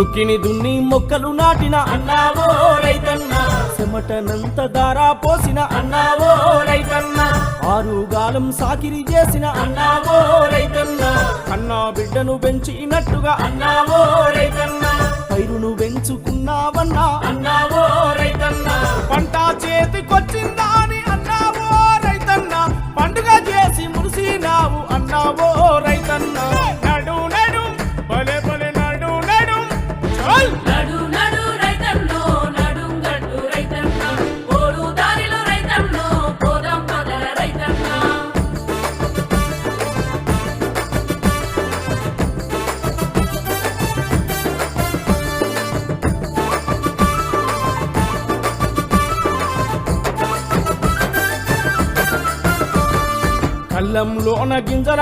దుక్కిని దున్ని మొక్కలు నాటిన అన్నావో రైతన్న చెమటనంత దారా పోసిన అన్నావో రైతన్న ఆరుగాలం సాకిరి చేసిన అన్నావో రైతన్న కన్నా బిడ్డను పెంచినట్టుగా అన్నావో రైతన్న పైరును పెంచుకున్నావన్నా అన్నావో రైతన్న పంట చేతికొచ్చిందా అని అన్నావో రైతన్న పండుగ చేసి మురిసినావు అన్నావో రైతన్న నడు నడు భలే భలే నడు నడు చల్ నడు నడు రైతన్నో నడుం గట్టు రైతన్న ఓడు దారిలో రైతన్నో పోదాం పదల రైతన్న కళ్ళంలోన గింజల